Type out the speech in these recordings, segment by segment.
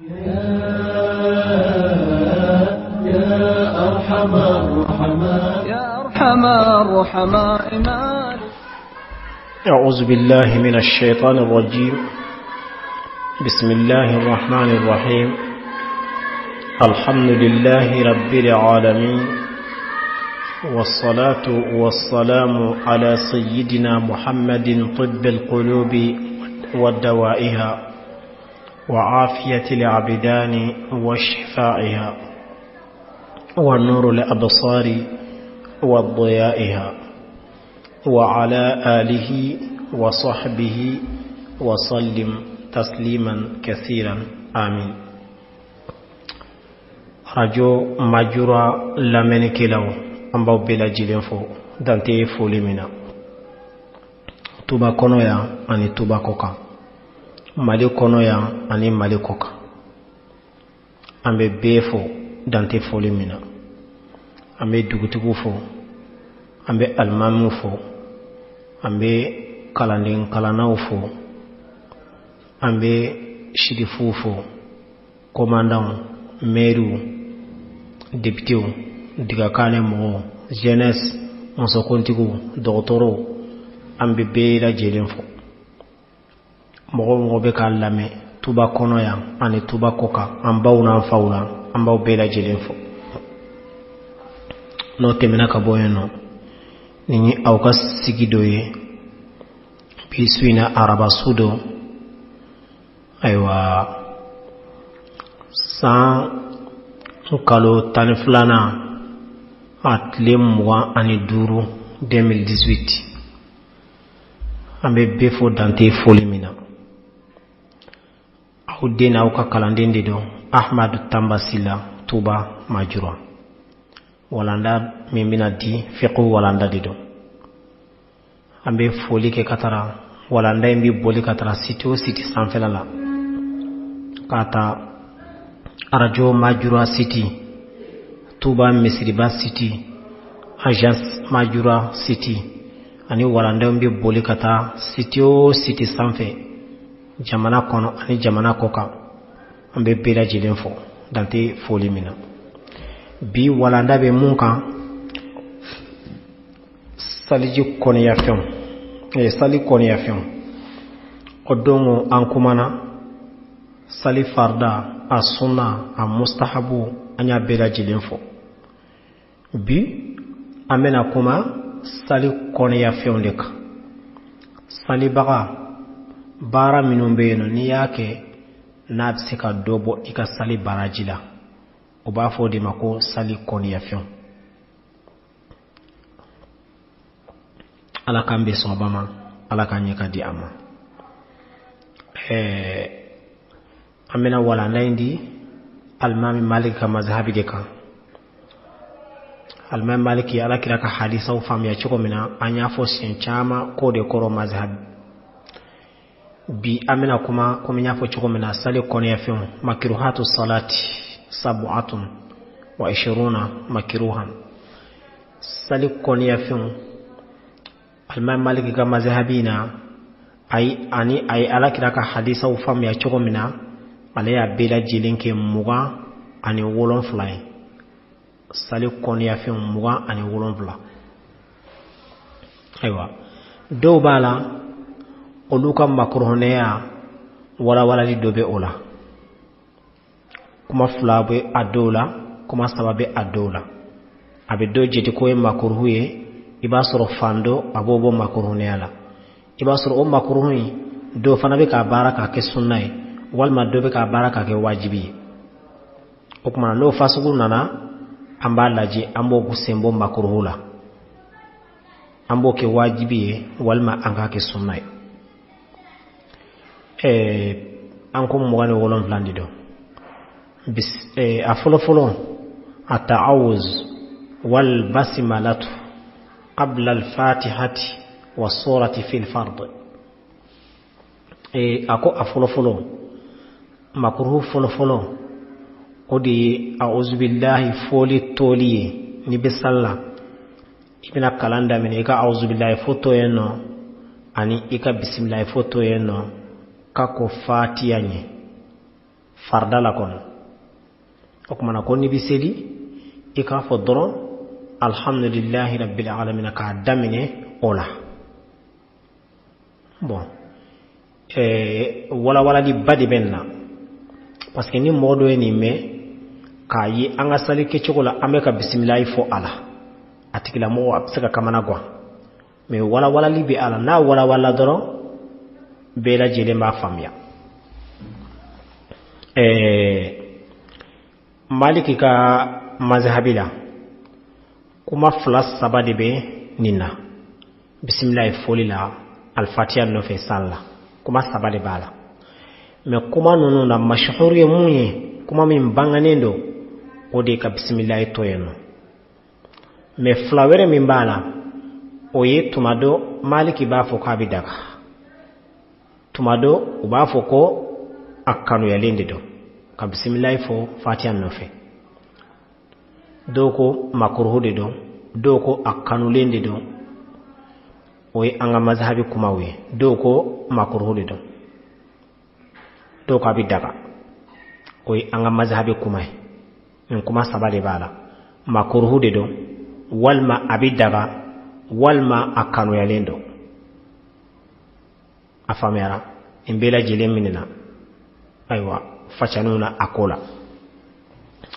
يا أرحم الرحماء أعوذ بالله من الشيطان الرجيم. بسم الله الرحمن الرحيم. الحمد لله رب العالمين، والصلاة والسلام على سيدنا محمد طب القلوب ودوائها وعافية العبدان وشفائها ونور الأبصار وضيائها وعلى آله وصحبه وسلم تسليما كثيرا آمين. رجو مجرى لمنك لو أمبو بلا جلنفو دانتي فولمنا توبا كونويا أني توبا كوكا مالي كونويا أني مالي كوكا أمبي بيفو دانتي فولمنا أمبي دوغتغو فو أمبي المامو فو أمبي كالاندين كالاناو فو أمبي شريفو فو كوماندان ميرو ديبتيو digakane mo jeunesse monso kontigo doctoro ambe beela jelenfo mo be kallame tuba kono ya ani tuba koka ambawna fawla ambaw beela jelenfo no temena ka boyeno ni awka sigidoye biswina araba sudo aywa sa kalo tanflana atle mwa ani duru 2018 ambe befo dante folimina awdena uka kalandende do Ahmad Tambasila Tuba Majura walanda mimina di fiqhu walanda dido ambe foli ke katara walanda mbi boli katara city sanfelala kata arajo Majura City Tuba Mesiriba City Agence Majura City ani walanda mbi boli kata city sanfe jamana kono ani jamana koka ambe bela jilenfo dante folimina bi walanda be munka saliji koni ya fion sali koni ya fion odongo ankumana sali farda asuna a mustahabu anya bela jilenfo bi amena kuma sali koni ya fion deka sali baga bara minumbeno ni yake nabsika dobo ika sali barajila ubafo di mako sali koni ya fion ala kambe sobama ala kanyeka di ama amena wala ndaindi almami malika mazhabi deka almami maliki ala kiraka hadisa ufam ya chiko mina anyafo sinchama kode koro mazhabi bi amina kuma nyafo chiko mina sali koni ya fion makiruhatu salati 27 makiruhan sali koni ya fion almam maliki kama mazhabina ay ala kiraka hadisa ufam ya chiko mina ale ya bela jilinke muga ani wolon fly sali koni ya fion muga ani wolon fly aywa do bala oluka makruhneya wala di dobe ola kuma flabe adola kuma sababe adola abe do jeti ko makruhuye ibasoro fando abobo makruhneya la ibasoro o makruhi do fana be ka baraka ke sunnay walma do be ka baraka ke wajibi o kuma no fasugu nana amba laji ambo gusembo makruhula ambo ke wajibi walma anga ke sunnay ankum mwani wolon vlandido bis afolo ata'awuz wal basmalatu qabla al-fatihati was-surati fil fard ako afolo makruh folo odi a'udhu billahi foli toliye ni bisalla ibina kalanda min ika a'udhu billahi foto yeno ani ika bismillah foto yeno kako fatiya nye farda la kono o kuma na ko ni biseli ika fo doron alhamdulillahi rabbil alamin ka damine ola bon wala di badi benna parce que ni modo ni me ka yi anga sali ke chokola ameka bismillah fo ala atikila mo apsaka kamana gwa mais wala li bi ala na wala doron bela jele ma famya maliki ka mazhabila kuma flas sabade be nina bismillah folila al-fatiha no fe salla kuma sabade bala me kuma nunu na mashhuri munye kuma min banganendo ode ka bismillah toyeno me flawere min bala oye tumado maliki ba fo ka bidaka tumado uba fo ko akanu ya lende do ka bismillah fo fatiha no fe doko makruhu de do doko akanu lende do oye anga mazhabi kuma we doko makruhu de do doko abidaka oye anga mazhabi kuma en kuma sabale bala makruhu de do walma abidaka walma akanu ya lendo afamera imbela jile minina aywa fachanuna akola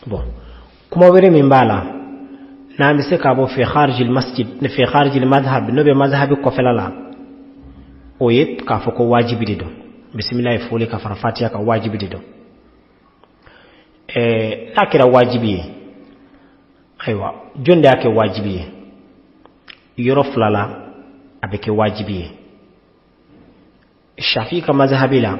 bon kuma were min bala na mise ka bo fi kharij al masjid fi kharij al madhhab no be madhhab ko felala o yet ka foko wajibi dido bismillah fole ka farfatiya ka wajibi dido akira wajibi aywa jonde ake wajibi yoro flala abeke wajibi shafi ka mazhabila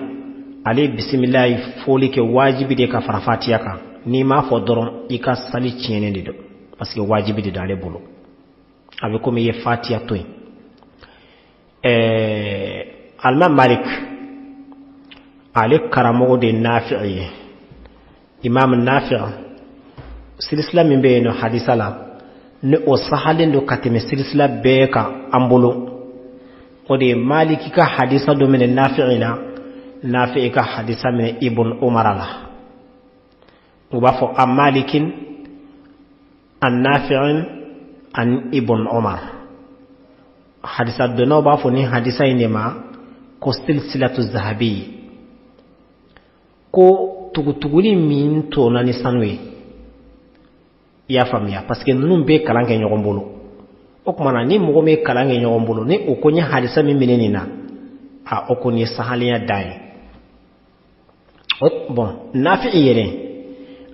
ali bismillah fole ke wajibi de ka farfatiya ka ni ma fo doron ika sali tiene dido parce que wajibi de dale bolo avec comme ye fatiha toy alma malik ali karamo de nafi'i imam nafi' silsila min be no hadisala ne o sahalen do kateme silsila be ka ambolo o de maliki ka hadisa do men nafi'ina nafi'i ka hadisa men ibn umar la وبافو عن مالك عن نافع عن ابن عمر حديث الدنو بافو ني حديثين ما كو سلسلة الذهبي كو تغتغولي من تو ناني سانوي يا فاميا باسكو نون بي كلانكي نيغومبولو okmana ni mogo me kalange nyogombolo ni okonya hadisa mi menenina a okonye sahaliya dai bon nafi yene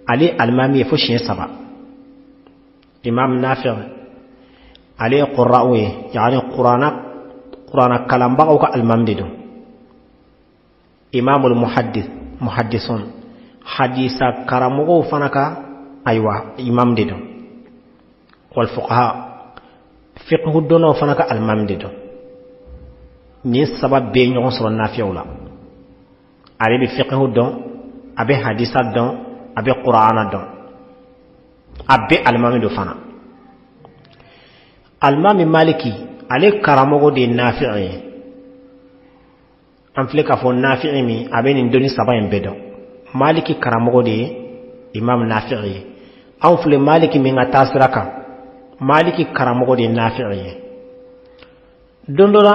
ali almami fo shin saba imam nafi ali qurra'u yani qur'ana kalamba ko almam dido imam al muhaddisun hadisa karamugo fanaka aywa imam dido wal fuqaha fiqhu dono fanaka almam dido ni sabab be nyon so nafi'ula ali bi fiqhu don abe hadisa don abe qur'ana don abe almami do fana almami maliki ale karamogo de nafi'i amfle ka fo nafi'i mi abe ni doni saba en bedo maliki karamogo de imam nafi'i amfle maliki mi ngata siraka maliki karamogo de nafi'i dondora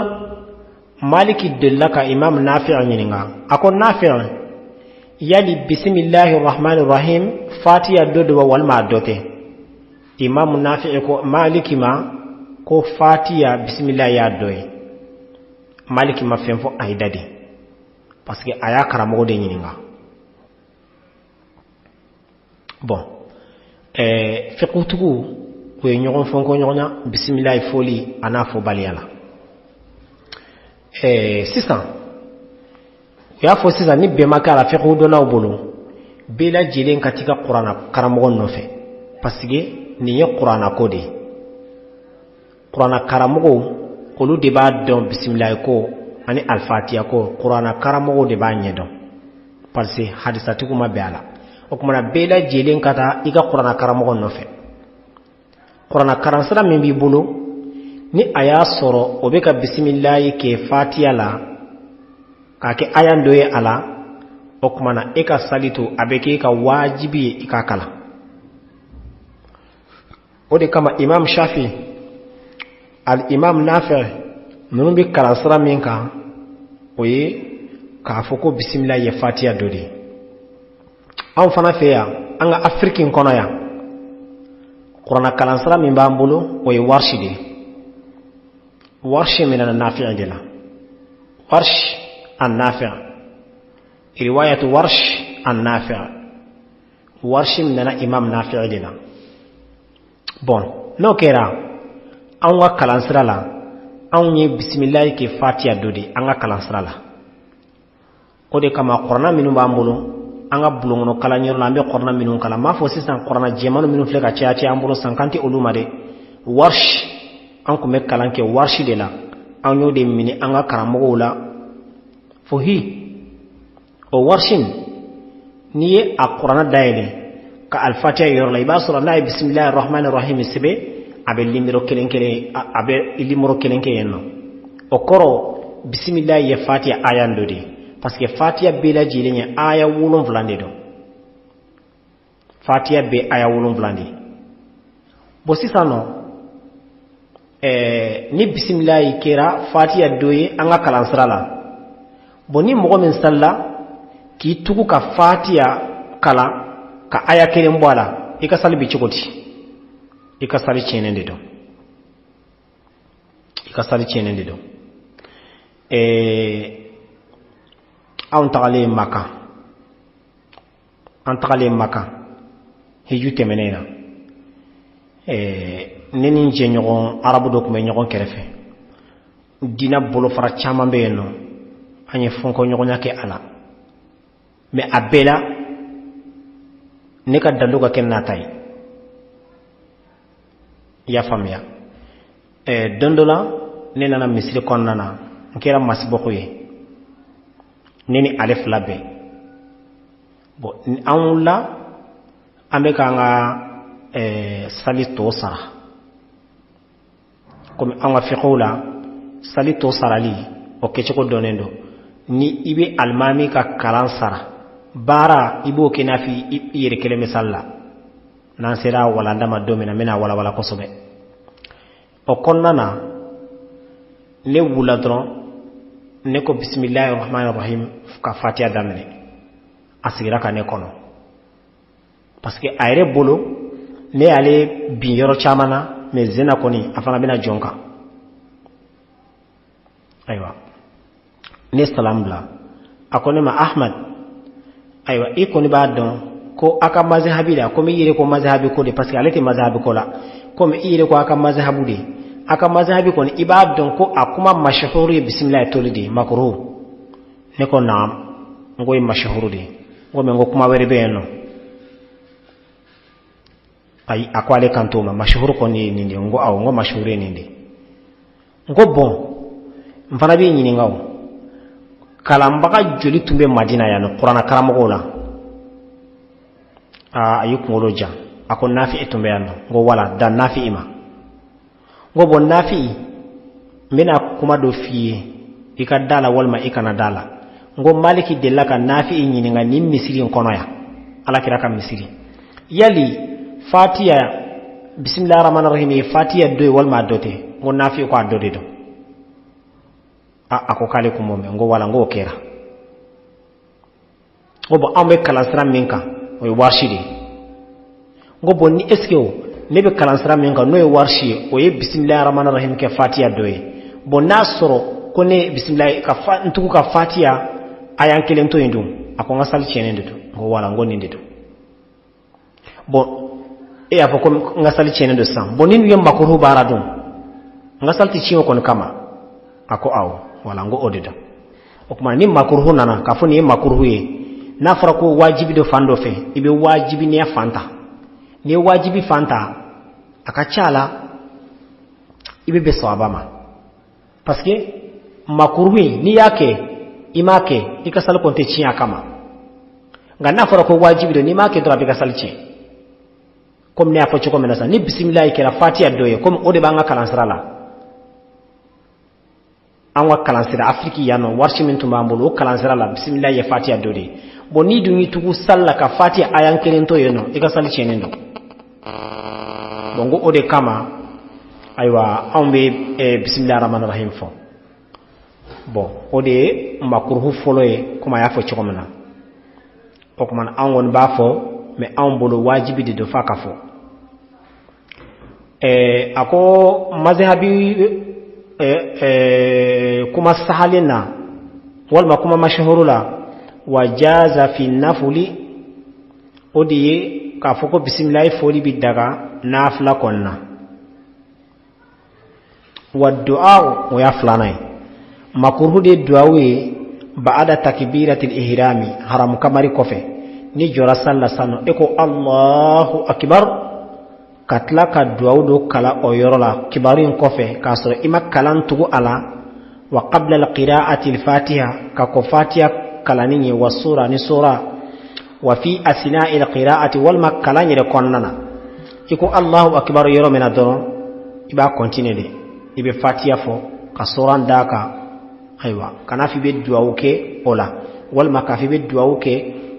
maliki delaka imam nafi'i nyinga ako nafi'i yali bismillahir rahmanir rahim fatiha dodo wal ma dote imam nafi'i ko maliki ma ko fatiha bismillah ya doy maliki ma femfo aidadi parce que aya karamo de nyinga bon fiqhutugu ko nyogon fonko nyonya bismillah foli ana fo baliala sisan ya fo sisan ni be makala fiqhu do law bolo bela jilen katika qur'ana karamo no fe parce que ni ye qur'ana ko de qur'ana karamogo kolu de ba don bismillah ko ani al-fatiha ko qur'ana karamogo de ba nyedon parce que hadisatu kuma beala o kuma bela jelen kata iga qur'ana karamogo no fe qur'ana karansara min bi bolo ni aya soro o be ka bismillah ke fatiha la ka ke ayan doye ala o kuma na e ka sali to a bɛ kɛ e ka wajibi ye i ka kalan. O de kama imam Shafi al imam Nafi ninnu bɛ kalan sira min kan o ye k'a fɔ ko bisimila ye fatiha dɔ de ye. Anw fana fɛ yan an ka Afiriki kɔnɔ yan kuranɛ kalan sira min b'an bolo o ye warshi de ye. warshi minɛna Nafi de la. warsh an Nafi riwayatu warsh an Nafi warshi minɛna imam Nafi de la. Bon n'o kɛra anw ka kalan sira la anw ye bisimila kɛ fatiha dɔ de an ka kalan sira la. O de kama kuranɛ minnu b'an bolo an ka bulon kɔnɔ kalanyɔrɔ la an bɛ kuranɛ minnu kalan m'a fɔ sisan kuranɛ jɛmanu minnu filɛ ka caya an bolo san kan tɛ olu ma dɛ. warsh an kun bɛ kalan kɛ warshi de la an y'o de minɛ an ka karamɔgɔw la fo o warshin n'i ye a kuranɛ dayɛlɛ ka alfatiha yɔrɔ la i b'a sɔrɔ n'a ye bisimilahi rahmani rahim sɛbɛn a bɛ nimero kelen kelen a bɛ nimero kelen kɛ yen nɔ. o kɔrɔ bisimilahi ye fatiha aya dɔ de ye parce que fatiha bɛɛ lajɛlen ye aya 7 de don. fatiha bɛɛ aya 7 de ye. bon sisan nɔ ni bisimilahi kɛra fatiha dɔ ye an ka kalan sira la bon ni mɔgɔ min salila k'i tugu ka fatiha kalan ka aya kelen bɔ a la i ka sali bɛ cogo di? i ka sali tiɲɛnen de don. i ka sali tiɲɛnen de don. anw tagalen Maka an tagalen Maka hiju tɛmɛnen na ne ni n jɛɲɔgɔn arabu dɔ tun bɛ ɲɔgɔn kɛrɛfɛ. diinɛ bolofara caman bɛ yen nɔ an ye fɔnkɔɲɔgɔnya kɛ a la mais a bɛɛ la ne ka dalu ka kɛ nata ye. i y'a faamuya. don dɔ la ne nana misiri kɔnɔna na n kɛra masibɔko ye ne ni ale fila bɛɛ. bon an wulila an bɛ k'an ka sali tɔ sara komi an ka fiqhu la sali tɔ sarali o kɛcogo dɔnnen don. ni i bɛ alimami ka kalan sara baara i b'o kɛ n'a fɔ i yɛrɛ kelen bɛ sali la. n'an sera walanda ma don min na n bɛna walawala kosɛbɛ. o kɔnɔna na ne wulila dɔrɔn ne ko bisimilahi rahmani rahim ka fatiha daminɛ a sigira ka ne kɔnɔ parce que a yɛrɛ bolo ne y'ale bin yɔrɔ caman na mais zena kɔni a fana bɛna jɔn kan. ayiwa ne salam bila a ko ne ma Ahmad ayiwa i kɔni b'a dɔn ko a ka mazhabi la komi i yɛrɛ ko mazhabi ko de parce que ale tɛ mazhabi ko la komi i yɛrɛ ko a ka mazhabu de a ka mazhabi kɔni i b'a dɔn ko a kuma mashhur ye bisimilahi toli de makruh. ne ko naam n ko ye mashhur de n ko mais n ko kuma wɛrɛ bɛ yen nɔ. ayi a ko ale kan t'o ma mashhur kɔni ye nin de n ko awɔ n ko mashhur ye nin de. n ko bon n fana b'i ɲininka o kalanbaga joli tun bɛ Madina yan nɔ kuranɛ karamɔgɔw la? a y'i kunkolo jan a ko Nafi tun bɛ yan nɔ. n ko wala dan Nafi ma. n ko bon Nafi n bɛna kuma dɔ f'i ye i ka da la walima i kana da la. n ko Maliki delila ka Nafi ɲininka nin misiri in kɔnɔ yan Alakira ka misiri yali fatiha bisimilahi rahmani rahim ye fatiha dɔ ye walima a dɔ tɛ? n ko Nafi ko a dɔ de don. a ko k'ale kun m'o mɛn. n ko wala n k'o kɛra. n ko bon anw bɛ kalan sira min kan o ye warshi de ye. n ko bon ni est ce que ne bɛ kalan sira min kan n'o ye warshi ye o ye bisimilahi rahmani rahim kɛ fatiha dɔ ye. bon n'a sɔrɔ ko ne bisimilahi n tugu ka fatiha ayan kelen to yen dun a ko n ka sali tiɲɛnen de don. n ko wala n ko nin de don. bon e y'a fɔ ko n ka sali tiɲɛnen don sisan. bon ni nin ye makruh baara dun n ka sali tɛ tiɲɛ o kɔni kama. a ko awɔ wala n ko o de don. o tuma ni makruh nana k'a fɔ nin ye makruh ye n'a fɔra ko wajibi dɔ fan dɔ fɛ i bɛ wajibi n'iya fan ta. n'i ye wajibi fan ta a ka ca la i bɛ bɛn sawaba ma parce que makruh n'i y'a kɛ i m'a kɛ i ka sali kɔni tɛ tiɲɛ a kama. nka n'a fɔra ko wajibi dɔ n'i m'a kɛ dɔrɔn a bɛ ka sali tiɲɛ. comme ne y'a fɔ cogo min na sisan ni bisimilahi kɛra fatiha dɔ ye comme o de b'an ka kalansira la. an ka kalansira Afiriki yan nɔ warshi min tun b'an bolo o kalansira la bisimilahi ye fatiha dɔ de ye. boni dungi tugu salla ka fatiha ayan kelen to yeno ika sali chenendo bongo ode kama aywa ambe bismillahir rahmanir rahim fo bon ode makruhu foloye kuma ya fo chikomana o kuma an won ba fo mais an bolo wajibi de do faka fo ako mazhabi kuma sahalina wal kuma mashhurula wajaza fi nafli odi ka foko bismillah foli bidaga nafla konna wa du'a wa yaflanai makruhu de duawe ba'da takbiratil ihrami haram kamari kofe ni jora salla sano eko Allahu akbar katla ka duaw do kala o yorola kibarin kofe kasoro ima kalan tugu ala wa qabla alqira'ati alfatiha ka ko fatiha kalani wa sura ni sura wa fi asna'i alqira'ati wal makalani re konnana iko Allahu akbar yoro mena do iba continue de ibe fatiha fo ka sura ndaka aywa kana fi be duaw ke ola wal makafi be duaw ke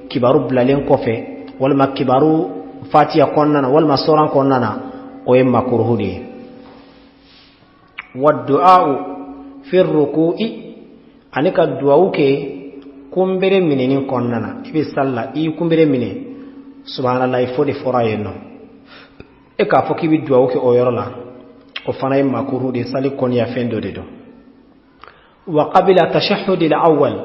kibaru blalen kofe wal makibaru fatiha konnana wal masuran konnana o yemma kurhudi wad du'a fi ruku'i anika du'a ke kumbere mineni konnana ibe salla i kumbere mine subhanallahi fodi forayeno e ka foki bi du'a ke o yorola o fana yemma kurhudi sali kon ya fendo de do wa qabila tashahhud al-awwal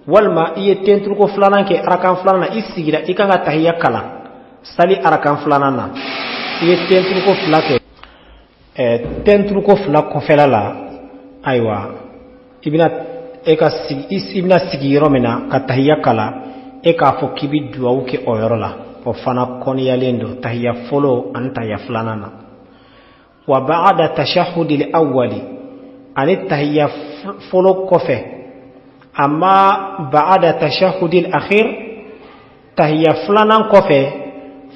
wal ma iyetentu ko flanan ke arakan flana isigira ikanga tahiyya kala sali arakan flanana iye tentru ko flake tentru ko flako felala aywa ibina eka ibina sigiro mena katahiyya kala eka fo kibi duawu ke oyorola o fana koni yalendo tahiyya folo anta ya flanana wa ba'da tashahhud al-awwali ani tahiyya folo kofe amma ba'da tashahhud al-akhir tahiyya flanan kofe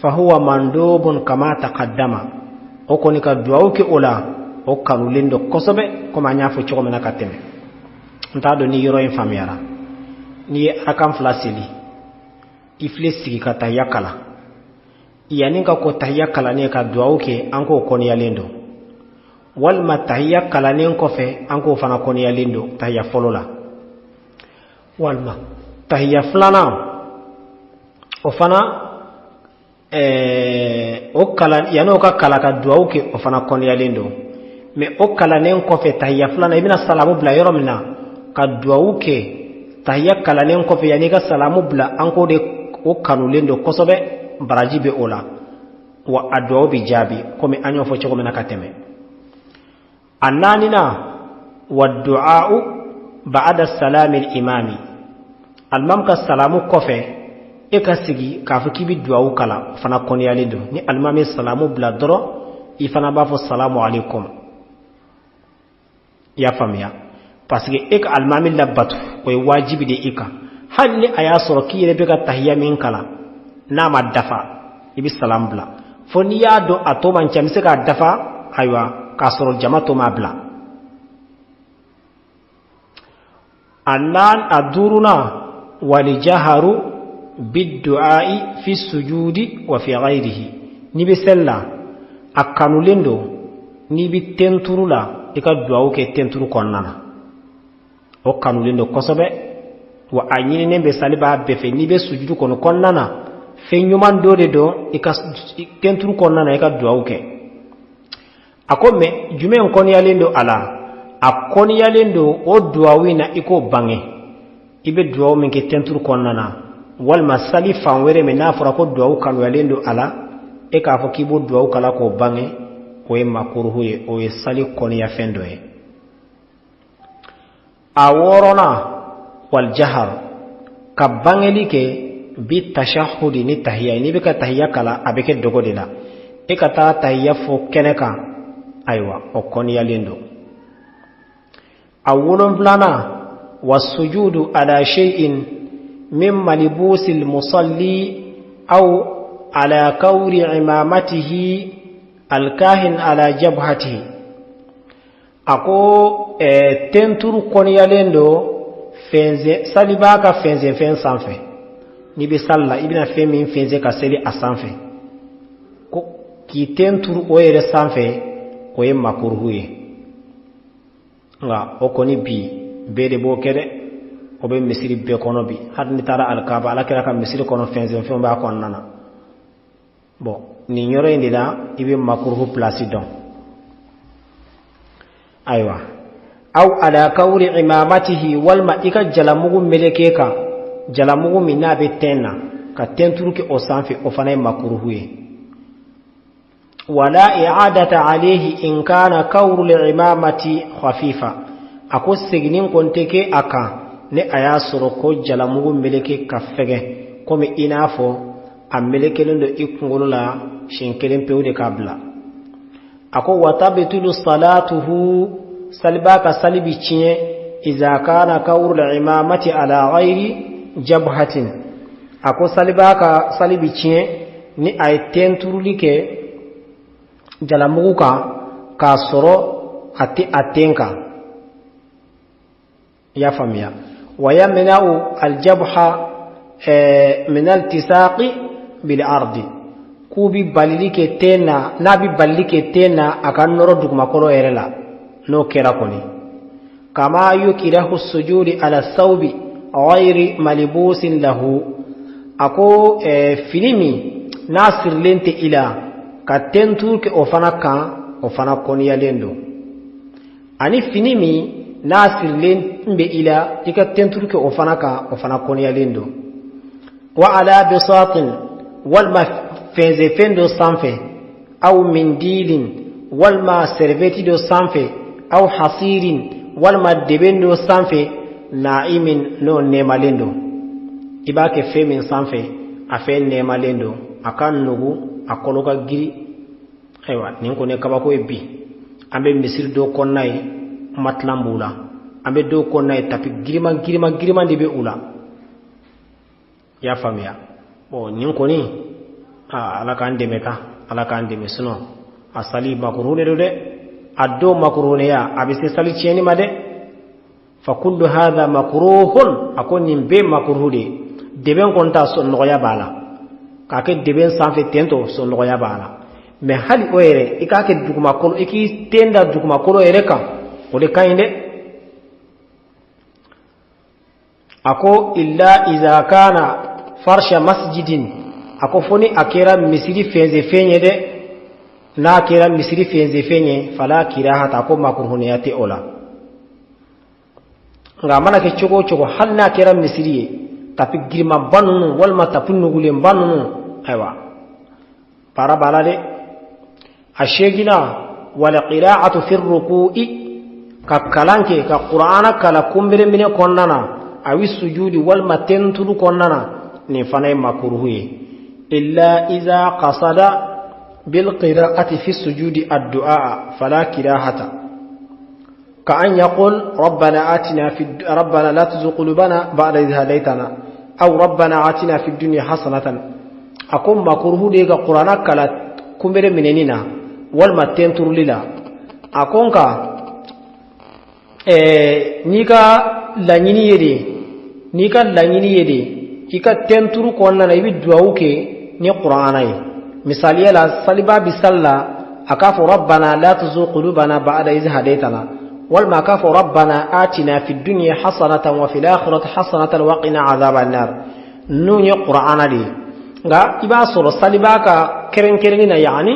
fahuwa mandubun kama taqaddama okoni ka duawke ola o kanulendo kosobe koma nyafo choko mena kateme ntado ni yoro infamiara ni akam flasili iflesi ka tayakala yaninga ko tayakala ne ka duawke anko koni yalendo wal matayakala ne kofe anko fana koni yalendo tayya folola walma tayya flana o fana o kala yano ka kala ka duaw ke o fana kon yalendo me o kala nen ko fe tahiyya fulana ibina salamu bla yoromna ka duaw ke tahiyya kala nen ko fe yani ka salamu bla anko de o kanulendo kosobe barajibe ola wa adwa bi jabi komi anyo fo choko mena kateme annanina wa du'a ba'da salami al-imami al-mamka salamu kofe eka sigi kafu kibi duawu kala fana koni yalindo ni almami salamu bla doro ifana bafo salamu alaikum ya famia parce que eka almami labatu ko wajibi de eka halli aya soro ki yele beka tahiyya min kala na ma dafa ibi salam bla foni ya do atoma nchamse ka dafa aywa ka soro jamato ma bla annan aduruna walijaharu bidduai fi sujudi wa fi ghayrihi ni be sella akanulendo ni bi tenturula ika duawu ke tenturu konnana o kanulendo kosobe wa anyini nembe saliba befe ni be sujudu kono konnana fe nyuman dode do ika tenturu konnana ika duawu ke akome jumen kon yalendo ala akon yalendo o duawina iko bange ibe duawu min ke tenturu konnana wal masali fanwere me nafura ko duawu kanu yalendo ala e ka fo kibo duawu kala ko bange o e makuruhu ye o e sali koni ya fendo e aworona wal jahar ka bangeli ke bi tashahhudi ni tahiyya ni be ka tahiyya kala abeke dogode la e ka ta tahiyya fo keneka aywa o koni yalendo awolon blana wasujudu ala shay'in مما لبوس المصلي أو على كور عمامته الكاهن على جبهته أكو تنتر كونيالندو فنزي سالباكا فنزي فن سانفي ni be salla ibina fe min fenze ka seli asanfe ko ki tenturu o yere sanfe o ye makruhu ye nga o koni bi be de bo kede o be misiri be kono bi hadni tara alkaba ala kira ka misiri kono fenze fe ba kon nana bon ni nyoro indila ibe makruhu place don aywa aw ala kawri imamatihi wal maika jalamugu melekeka jalamugu minna be tenna ka tenturu ke o sanfi o fanay makruhu ye wala i'adata alayhi in kana kawru li imamati khafifa ako seginin konteke aka ne aya soro ko jalamugu meleke ka fege komi inafo amelekelen do ikungolo la shenkelen pewde kabla ako watabitulu salatuhu salibaka salibi chiye iza kana kawru al-imamati ala ghairi jabhatin ako salibaka salibi chiye ni ay tenturulike jalamuguka ka soro ati atenka ya famia wayamna'u al-jabha min al-tisaqi bil ardi kubi balilike tena nabi balilike tena akan noro dugma kolo erela no kera koni kama yukirahu sujudi ala thawbi ghairi malibusin lahu ako filimi nasir lente ila katentur ke ofana koni yalendo ani finimi nasir lente ila ikatentur ke ofana koni yalendo wa ala bisatin wal fenzefendo sanfe au mindilin wal ma serveti do sanfe au hasirin wal ma debendo sanfe naimin no nemalendo ibake femin sanfe afen nemalendo akan nugu akoloka giri aywa ninko ne kabako ebi ambe misir do konnay matlambula ambe do konnay tapi girima dibe ula ya famia bo ninko ni ala kan deme suno asali makruhune do de addo makruhune ya abisi sali cieni ma de fa kullu hadha makruhun akoni be makruhude deben konta so noya bala kake deben sanfe tento so noya bala me hali oere ikake duguma kolo iki tenda duguma kolo ereka ode kainde ako illa iza kana farsha masjidin ako foni akera misiri fenze fenye de na akera misiri fenze fenye fala kirahata ko makruhuniyati ola nga mana ke chogo hal na akera misiri tapi girma banunu wal matapunu gulen banunu aywa para balade ashegina wala qira'atu fi ruku'i ka kalanke ka qur'ana kala kumbere mine konnana awi sujudi wal matentu konnana ni fanay makruhi إلا إذا قصد بالقراءة في السجود الدعاء فلا كراهة كأن يقول ربنا لا تزغ قلوبنا بعد إذ هديتنا أو ربنا آتنا في الدنيا حسنة أكون مكروه ديغا قرآن كلا كمبر منيننا والمتين ترللا أكون كا نيكا لانيني يدي إيكا تنترو كوننا يبي دعوكي ni qur'anai misali la saliba bi salla akafu rabbana la tuzigh qulubana ba'da idh hadaytana wal ma kafu rabbana atina fid dunya hasanatan wa fil akhirati hasanatan wa qina adhaban nar nu ni qur'ana di nga iba soro saliba ka keren na yani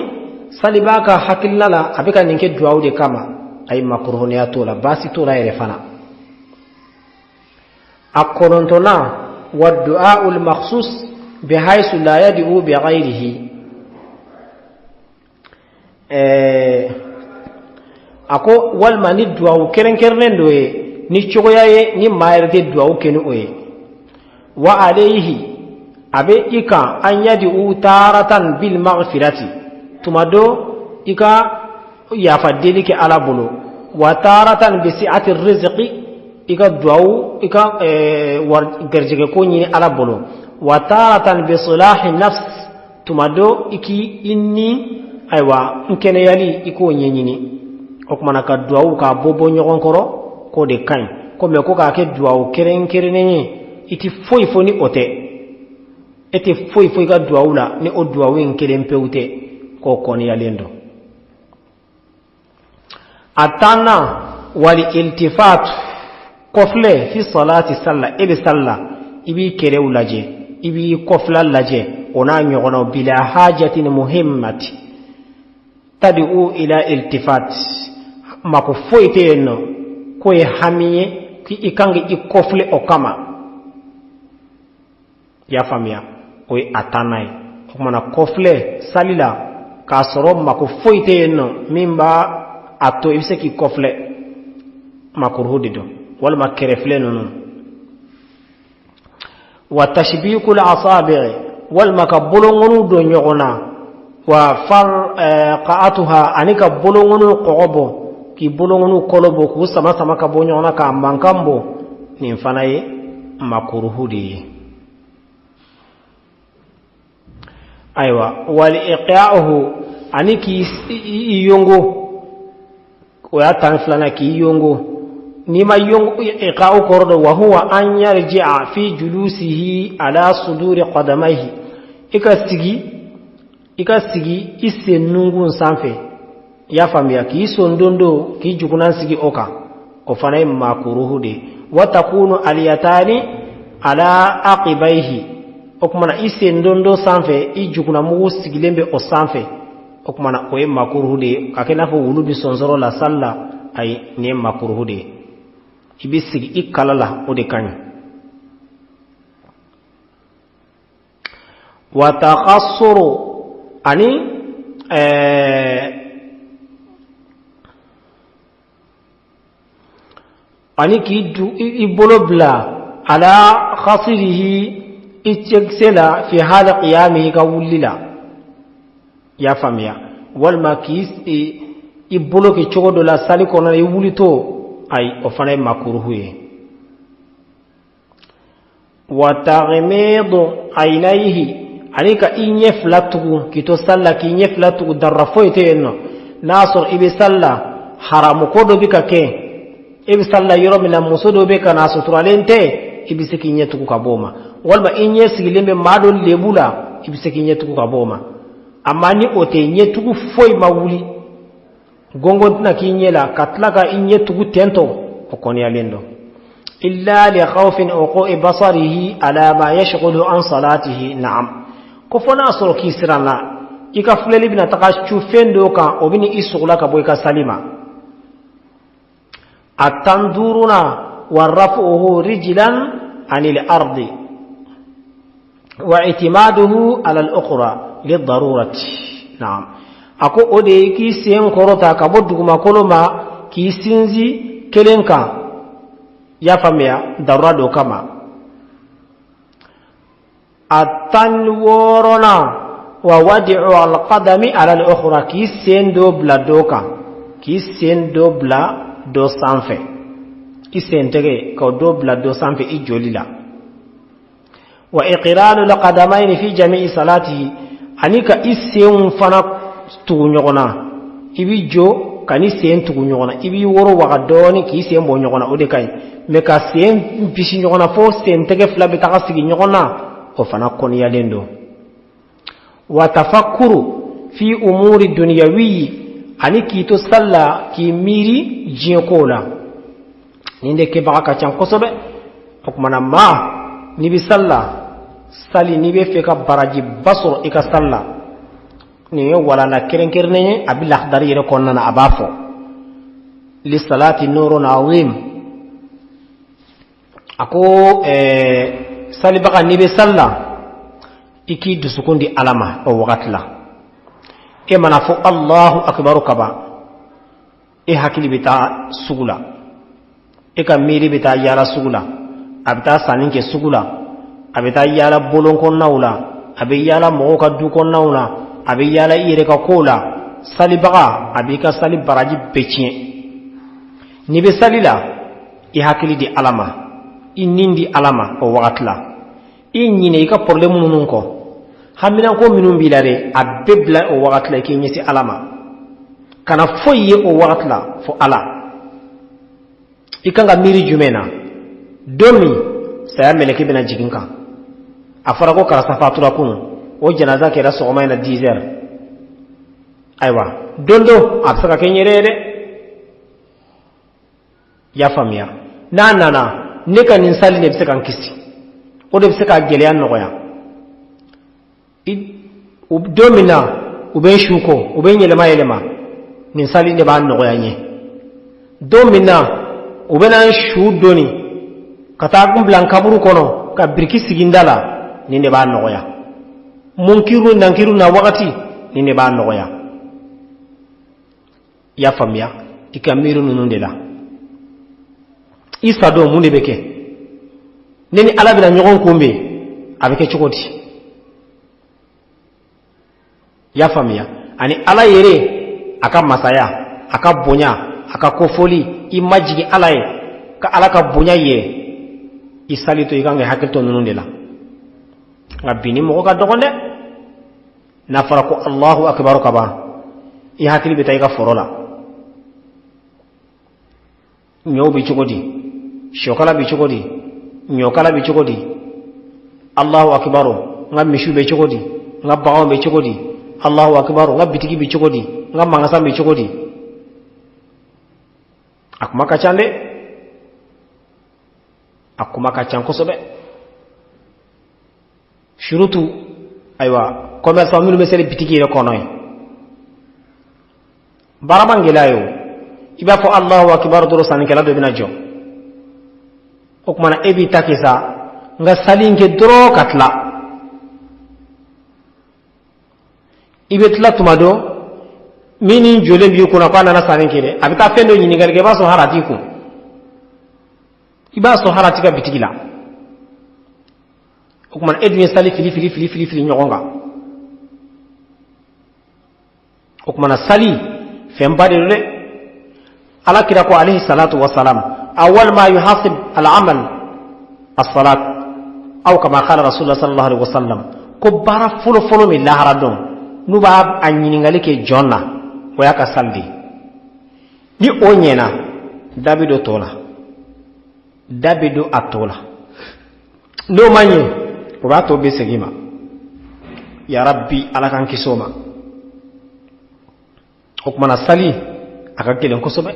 saliba ka hakillala abika ninke duawde kama ay makruhuniya tola basi tola ere fana akonontona wa du'a al makhsus بحيث لا يدعو بغيره ako walma ni duwawu keren do ye ni cogoya ye ni mayerde duwawu keni o ye wa alayhi abe ika an yad'u taratan bil maghfirati tumado ika yafa deli ke ala bolo wa taratan bi si'ati rizqi ika duwawu ika war garjege ko nyini ala bolo wataratan bi salahi nafs tumado iki inni aywa nkene yali iko nyenyini okumana ka duawu ka bobo nyogon koro ko de kan ko me ko ka ke duawu keren iti foi foni ote ete foi ga duawula ni o duawin kelen pewte ko koni yalendo atana wal iltifat kofle fi salati salla ibi salla ibi kerewlaje ibi kofla laje ona nyogono bila hajatin muhimmati tad'u ila iltifat mako foite no ko e hamiye ki ikangi ikofle okama ya famia o atanai kuma kofle salila ka soro mako foite no mimba ato ibse ki kofle makruhudi do wal makrefle no wa tashbikul asabi' wal makabulun do nyogona wa farqatuha anika bulungunu qobo ki bulungunu kolobo ku sama ka bonyona ka mankambo ni mfanaye makruhudi aywa wal iqa'uhu aniki yongo wa tan flana ki yongo ni ma yongo iqa'u kordo wa huwa an yarji'a fi julusihi ala suduri qadamayhi ikasigi ise nungun sanfe ya famia ki sondondo ki jukunan sigi oka o fanay makruhudi wa takunu aliyatani ala aqibaihi okmana ise ndondo sanfe i jukuna mu sigilembe o sanfe okmana o e makruhudi akena fo wulubi sonzoro la salla ay ne makruhudi ibisigi ikalala o de kan wa taqassuru ani ki ibolobla ala khasirihi icheksela fi hala qiyamihi ka wulila ya famia wal makis iboloke chogodo la sali kono e wulito ay o fanay makruhuye wa taghmidu aynayhi anika inye flatugu kito salla ki inye flatugu darrafoyte enno nasor ibe salla haramu kodo bika ke ibe salla yoro mina musodo beka naso turalente ibe sekinye tuku kaboma walba inye sigilembe mado lebula ibe sekinye tuku kaboma amani ote nye tuku foy mawuli gongo na kinyela katlaka inye tuku tento okoni alendo illa li khawfin uqi basarihi ala ma yashghulu an salatihi na'am ko fona soro kisirana ika fuleli bina taka chufendo ka obini isugula ka boy ka salima atanduruna warafuhu rijlan anil ardi wa itimaduhu ala al-ukhra lidarurati na'am ako ode ki sen korota ka boduguma koloma ki sinzi kelenka ya famia darado kama atanworona wa wadi'u al-qadami ala al-ukhra ki sendo bla doka ki sendo bla do sanfe ki sentege ko do bla do sanfe ijolila wa iqralu al-qadamayn fi jami'i salatihi anika isen fana tugunyogona ibi jo kani sen tugunyogona ibi woro waga doni ki sen bo nyogona ode kay me ka sen pisi nyogona fo sentege fla be taka sigi nyogona o fana kon yalendo wa tafakkuru fi umuri dunyawi aniki to salla ki miri jinkola ninde ke baka can kosobe hukmana ma ni bi salla sali ni be feka baraji basoro ika salla ni wala na kerenkerne abi akhdari yere konna abafo li salati nurun azim ako sali baka ni be salla iki dusukundi alama o wakatla e manafo Allahu akbaru kaba e hakili bita sugula e ka miri bita yala sugula abita saninke sugula abita yala bolon konnawla abi yala mo ka du konnawla abi yala ire ka kola sali baka abi ka sali baraji becien ni be salila e hakili di alama inindi alama o wakatla inyine ka problème nun ko hamina ko minum bilare abebla o wakatla ke nyesi alama kana foye o wakatla fo ala ikanga miri jumena domi saya meleke bena jiginka afara ko karasa fatura kunu o janaza kera sogoma ina 10h aywa dondo absaka kenyere de ya famia nana ne kan insali ne bse kan kisi o de bse ka gele an noya u domina u ben shuko u ben yelema nin sali ne ba noya nye domina u benan shu doni kata gum blan kaburu kono ka birki sigindala ni ne ba noya munkiru nankiru na wakati ni ne ba noya ya famia ikamiru nunundela isa do mun be ke neni ala bina nyogon kombe abeke chokoti ya famia ani ala yere aka masaya aka bonya aka kofoli imajigi ala ye ka ala ka bonya ye isali to iganga hakito nunundela ngabini mo ka dogonde na farako Allahu akbar kaba i hakili be tay ka forola nyobi chokoti shokala bi chokodi nyokala bi chokodi Allahu akbar ngam mishu be chokodi ngam bawo be chokodi Allahu akbar ngam bitigi bi chokodi ngam mangasa be chokodi akuma kachande akuma kachan kosobe shurutu aywa commerce amul mesele bitigi re konoy barabangelayo iba fo Allahu akbar doro sanikela do bina jo okmana ebi takisa nga salinke doro katla ibetla tumado mini jole bi kuna kwa nana salinke de abita fendo nyini galge ba so harati ku iba so harati ka bitigila okmana edwi sali fili nyogonga okmana sali fembade de ala kira ko alayhi salatu wassalam أول ما يحاسب العمل الصلاة أو كما قال رسول الله صلى الله عليه وسلم كبارا فلو من الله ردون نباب أن ينغلق جنة ويكا سلدي ni onyena dabido tola dabido atola no manyi wato be segima ya rabbi alakan kisoma okmana sali akakelen kosobe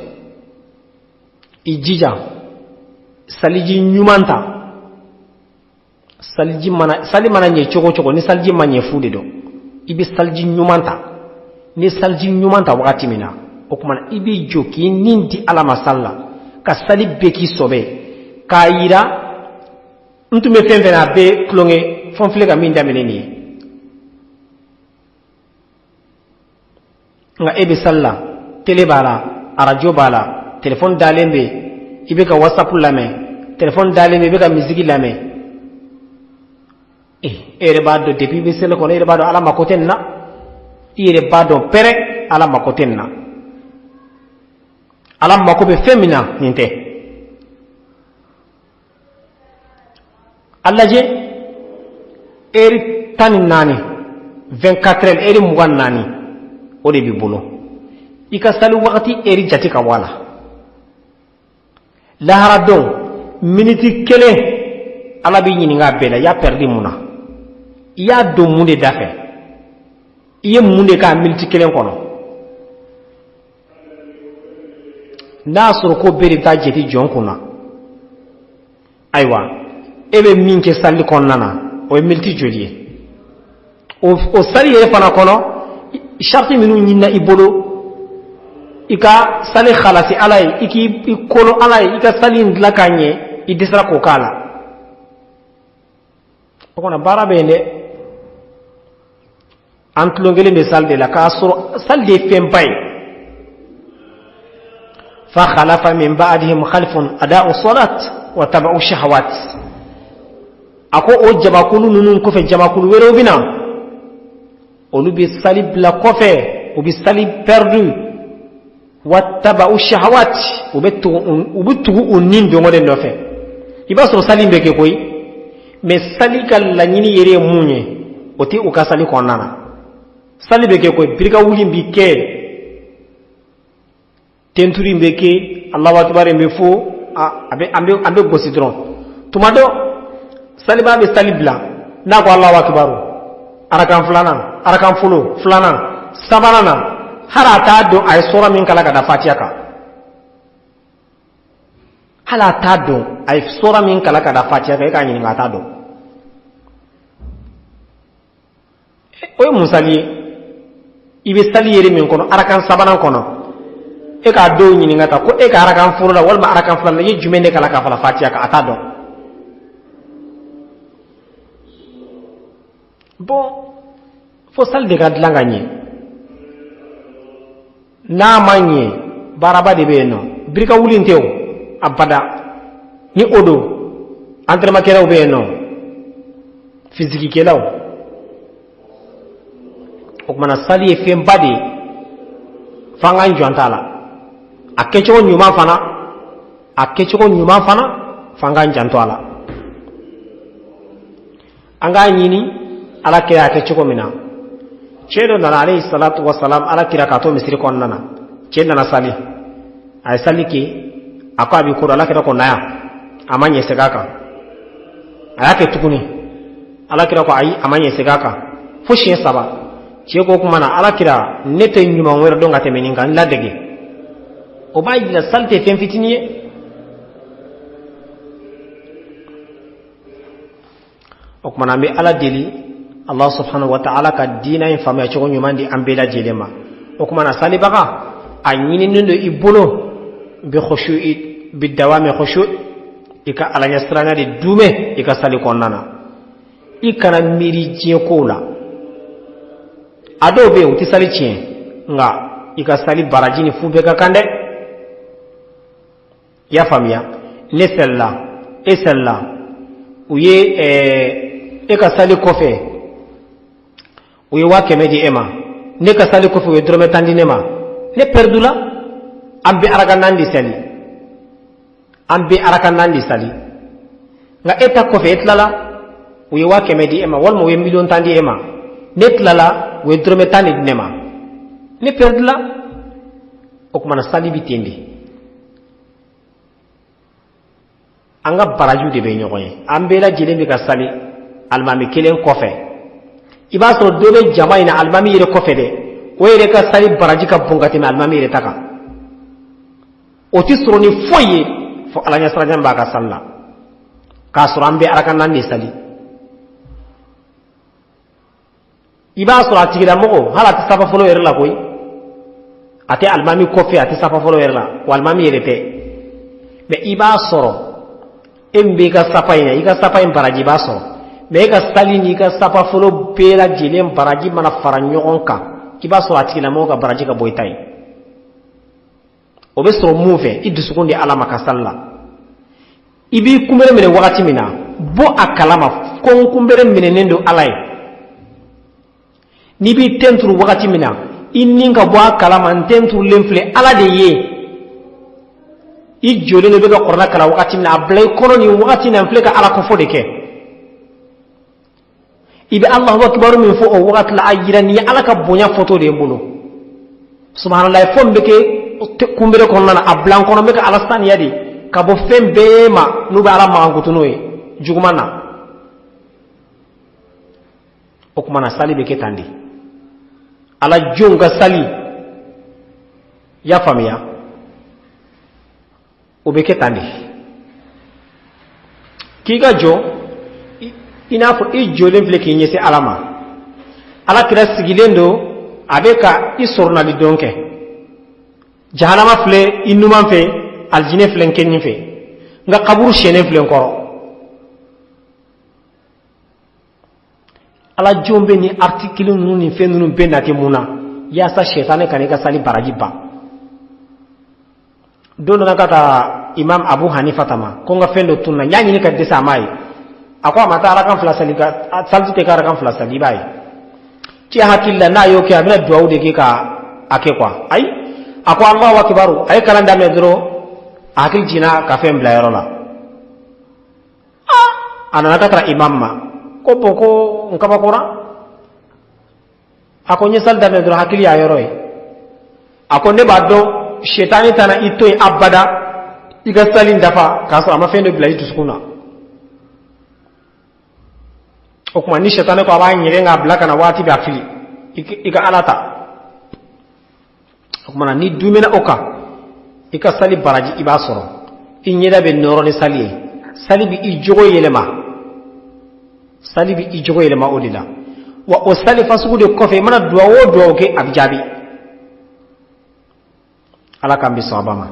ijija saliji nyumanta sali mana nye choko ni salji manye fude do ibi salji nyumanta ni salji nyumanta wakati mina okumana ibi joki ninti ala masalla ka sali beki sobe ka ira ntume fembe na be klonge fonfle ka minda meneni nga ebe salla tele bala arajo bala téléphone dalembe ibeka whatsapp lame téléphone dalembe ibeka musique lame ere bado depuis be sele kono ere bado ala makotenna ere bado pere ala makotenna ala makobe femina ninte allaje eri tani nani 24 heures eri mugan nani o de bi bolo ika sali wakati eri jati ka wala lahara don miniti kele ala bi ñininga bela ya perdi muna ya do munde dafe iye munde ka miniti kele kono na soro ko beri ta jeti jon kuna aywa ebe minke salli konnana o miniti joliye o sali ye fana kono sharti minu ñinna ibolo ika sali khalasi alay iki kono alay ika sali ndlakanye idisra ko kala okona barabende antlongele me salde la ka soro salde fempay fa khalafa min ba'dihim khalfun ada'u salat wa taba'u shahawat ako o jabakulu nunun ko fe jabakulu wero bina olu bi salib la ko fe o bi salib perdu wattaba'u shahawat ubitu unnin do ngode nofe iba so salim be ke koy mais salika la nyini yere munye oti ukasali konana sali be ke koy birka wuli mbi ke tenturi mbe ke Allahu akbar mbe fo ambe gosidron tumado saliba be salibla na ko Allahu akbar arakan fulu fulana sabanana harata do ay sura min kala kada fatiha ka hala ta do ay sura min kala kada fatiha ka ni ngata do o musali ibe sali yeri min kono arakan sabanan kono e ka do ni ngata ko e ka arakan furu la wal ma arakan fulana ye jumende kala ka fala fatiha ka ata do bon fo sal de ga dilanga ni na manye baraba de beno brika wulintew abada ni odo entraînement kelaw beno physique kelaw o mana sali e fem badi fanga njantala akecho nyuma fana fanga njantala anga nyini ala kira akecho mina chedo na alayhi salatu wassalam ala kira kato misiri konnana chenda na sali ay sali ki akabi kura ala kira konnaya amanye segaka ayake tukuni ala kira ko ayi amanye segaka fushi saba chego kuma na ala kira nete nyuma wera donga temeninga ladege o bayi la salte fem fitiniye o kuma na be ala deli Allah subhanahu wa ta'ala ka dina in fama chogo nyumandi ambela jelema o kuma na sali baka anyini ndo ibolo bi khushu'i bi dawami khushu' ika ala nyasrana de dume ika sali konnana ikana miri je kola ado be uti sali chien nga ika sali barajini fube ka kande ya famia ne sella e sella uye eka sali kofe uye wake meji ema ne ka sali kofi uye drome tandi nema ne perdula ambe arakan nandi sali nga eta kofi etlala uye wake meji ema walmo uye million tandi ema ne tlala uye drome tandi nema ne perdula okumana sali bitende anga baraju de be nyokoye ambela jilembi ka sali almami kelen kofe iba so dobe jamaina almami yere kofe de o yere ka sali baraji ka bungati me almami yere taka o ti soro ni foye fo alanya saranya ba ka salla ka soro ambe arakan nan ni sali iba so atigira mo hala ti safa folo yere la koy ate almami kofe ate safa folo yere la o almami yere te be iba soro embe ka safa ina iga safa in baraji ba soro me ka sali ni ka sapa folo bela jilem baraji mana fara nyogon ka kiba so atila mo ka baraji ka boytai o be so move idu sukundi alama ka salla ibi kumbere mene wakati mina bo akalama kon kumbere mene nendo alai ni bi tentru wakati mina inni ka bo akalama tentru lemfle ala de ye i jole ne be ka qorna kala wakati mina ablay kono ni wakati na mfle ka ala ko fode ke ibe Allahu akbar min fo o wakat la ajira ni alaka bonya photo de mbulu subhanallah fo mbeke kumbere ko nana ablan kono mbeka alastan yadi ka bo fembe ma nu ba ala ma ngutunoy jugumana o kuma na sali beke tandi ala jonga sali ya famia o beke tandi kiga jo ina fo i jolen fle ki nyese alama ala kira sigilendo abeka isorna li donke jahannama fle innuman fe aljine fle kenni fe nga kaburu shene fle nkoro ala jombe ni article nuni fe nunu benati muna ya sa shetane kanika sali barajiba dono nakata imam Abu Hanifa tama konga fendo tunna nyanyi ni kadisa mai akwa mata arakan flasali ka salti te karakan flasali bai ci hakilla na yo ke amina duwa de ke ka ake kwa ai akwa Allahu akbar ai kalanda me dro akil jina ka fem bla yorola ana nakatra imamma ko boko ngaba kora ako nyesal da me dro hakili ya yoroi ako ne baddo shetani tana itoy abada iga salin dafa kaso ama fendo bla yitu sukuna o kuma ni shetane ko aba nyire nga blaka na wati ba fili ika alata o kuma ni dumena oka ika sali baraji iba soro inyeda be noro ni sali bi ijogo yelema odila wa o sali fasugu de kofe mana duwa ke abjabi ala kambi sabama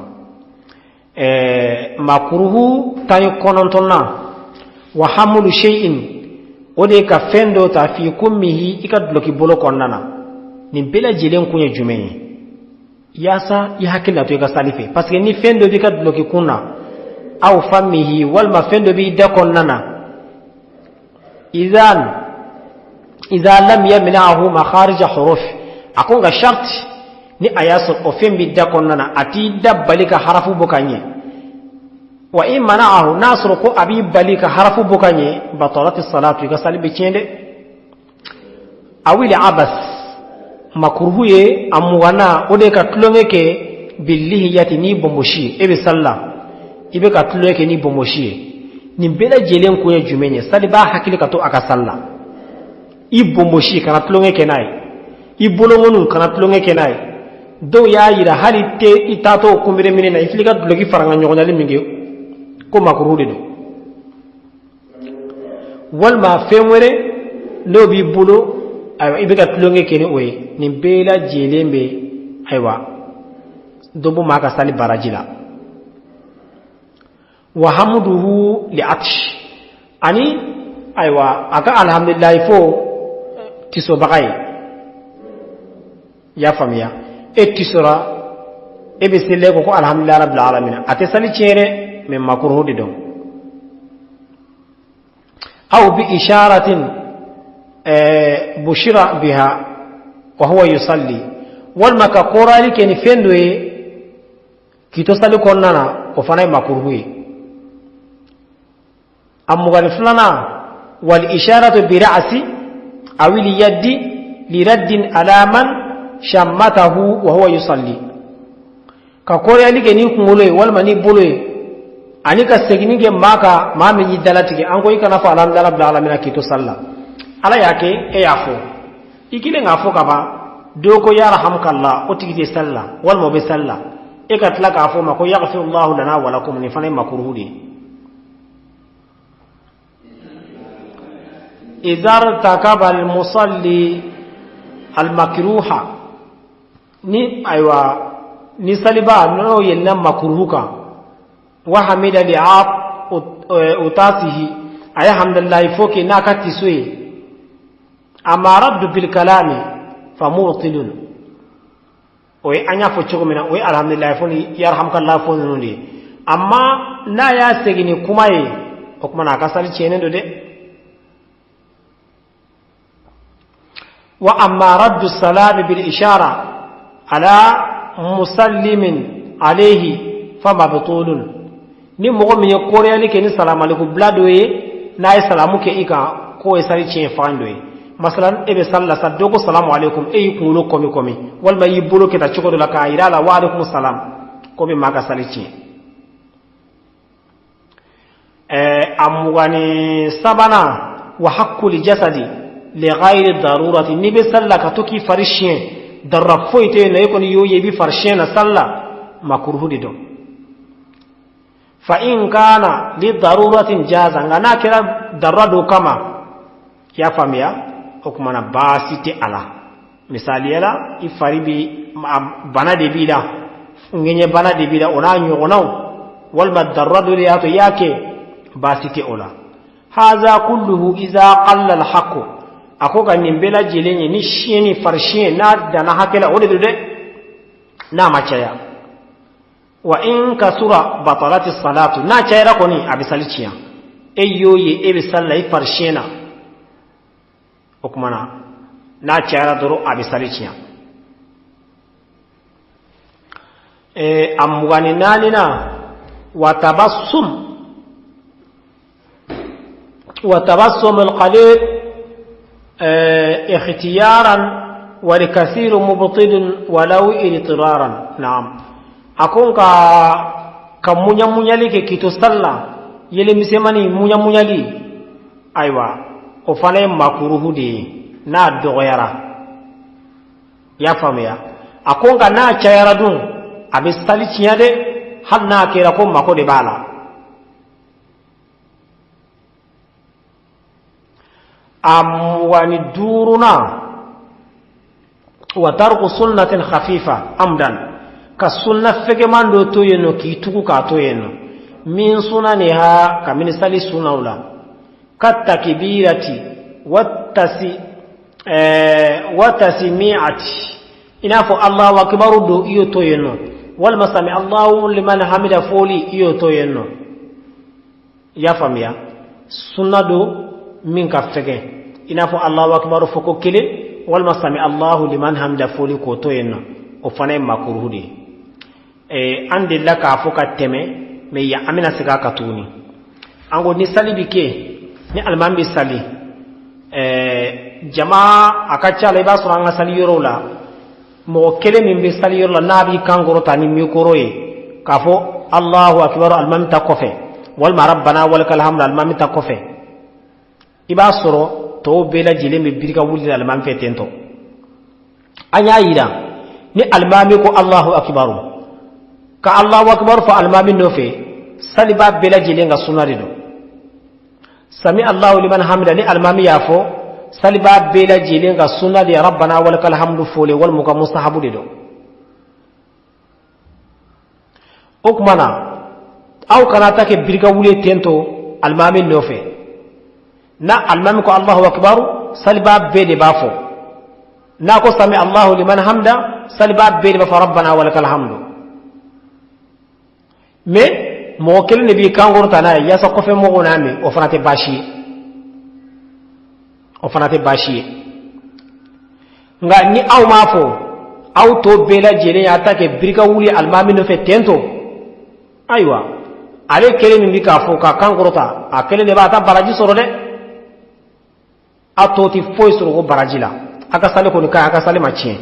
makruhu tayo konontonna wa hamlu shay'in ode ka fendo ta fi kummihi ika bloki bolo konnana ni bela jilen kunya jume yasa ya hakila to ga salife parce que ni fendo bi ka bloki kunna aw famihi wal ma fendo bi da konnana idza lam yamna'ahu makharij huruf akonga shart ni ayaso o fembi da konnana ati dabbalika harafu bokanye wa in mana'ahu nasru ko abi balika harafu bokanye batalat as-salatu ga salibe tiende awili abas makruhuye amwana ode ka tulongeke billahi yati ni bomboshi ebe salla ibe ka tulongeke ni bomboshi ni bela jelen ko ya jumenye saliba hakili ka to aka salla ibomboshi kana tulongeke nay ibolongonun kana tulongeke nay do ya yira hali te itato kumbire minena ifliga dulogi faranga nyogonyali mingi ko makruhu de walma femwere no bi bulo aywa ibega tulonge kene oye ni bela jelembe aywa dobu maka sali barajila wa hamduhu li atsh ani aywa aka alhamdulillah fo tiso bagay ya famia etisora ebe sele ko alhamdulillah rabbil alamin ate sali chere men makruhu de don aw bi isharatin bushira biha wa huwa yusalli wal makaqura likeni fendwe kito sali konnana o fanay makruhu amugal fulana wal isharatu bi ra'si aw li yaddi li raddin alaman shammatahu wa huwa yusalli ka kore likeni kumuloy wal mani buloy anika seginige maka mami yidalatike anko ikana fa alhamdulillah rabbil alamin kito salla ala yake e yafo ikile ngafo kaba doko yarhamkallah otigide salla wal mo be salla e katla ka afo mako yaghfirullahu lana wa lakum ni fane makruhudi idhar takaba al musalli al makruha ni aywa ni saliba no yenna makruhuka wa hamida li'ab utasihi ay alhamdulillah foki nakati suyi amma raddu bil kalami famutilun oy anya fo chogomina oy alhamdulillah foni yarhamkallah fo nundi amma na ya segini kumaye o kuma na kasali chene do de wa amma raddu salami bil ishara ala musallimin alayhi famabtulun ni mogo mi kore ali ke ni salamu alaikum blado ye na ay salamu ke ika ko e sari chien fando ye masalan ebe salla sadoko salamu alaikum e yikuno komi wal ma yibolo ke ta choko do la ka irala wa alaikum salam ko be maka sali chien amwani sabana wa haqqu li jasadi li ghayri darurati ni be salla ka to ki farishien darra foite ne ko ni yo yebi farshien na salla makruhu di do fa in kana li daruratin jaza ngana kira darado kama ya famia okumana basite ala misali yala ifaribi bana de bida ngenye bana de bida onanyo onaw wal madarradu liyato yake basite ola hadha kulluhu idha qalla al haqq akoga nimbela jilenye ni shieni farshien na dana hakela odede na machaya wa in kasura batalati salatu na chayra koni abisalichiya eyoye ebe sallai farshena okumana na chayra doro abisalichiya amwani nalina وتبسم القليل اختيارا ولكثير مبطل ولو اضطرارا نعم akon ka munya munyali ke kito salla yele misemani munya munyali aywa o fana ye makruhu de ye n'a dɔgɔyara y'a faamuya a ko nka n'a cayara dun a bɛ sali tiɲɛ de hali n'a kɛra ko mako de b'a la a 25 wa tarku sunnatin khafifa amdan ka sunna fegeman do to yeno ki tugu ka to yeno min sunaniha ka min sali sunawla kat takbirati watasmi'ati inafo Allahu akbar do iyo to yeno wal masami Allahu liman hamida foli iyo to yeno ya famia sunna do min ka fege inafo Allahu akbar foko kile wal masami Allahu liman hamida foli ko to yeno o fane makruhu de ande la ka foka teme me ya amina siga katuni ango ni sali bike ni almambi sali jamaa akacha la ibaso anga sali yoro la mo kele min be sali yoro la nabi kangoro tani mi koroye kafo Allahu akbar almam ta kofe wal rabbana walakal hamd almam ta kofe ibasoro to bela jile mi birka wulil almam fetento anya yira ni almami ko Allahu akbar ka Allahu akbar fa almami no fe saliba bela jile nga sunari do sami Allahu liman hamida ni almami yafo saliba bela jile nga sunadi rabbana walakal hamdu fole wal muka mustahabu do okmana aw kana take birka wule tento almami no fe na almami ko Allahu akbar saliba bele bafo na ko sami Allahu liman hamda saliba bele ba rabbana walakal hamdu me mo kel ne bi kangor tana ya sa ko fe mo goname o fanate bashi nga ni aw mafo aw to bela jele ya take birka wuli almami no fe tento aywa ale kele ni bi ka fo ka kangor ta a kele ne ba ta baraji soro de atoti foy soro ko baraji la aka sale ko ka aka sale macien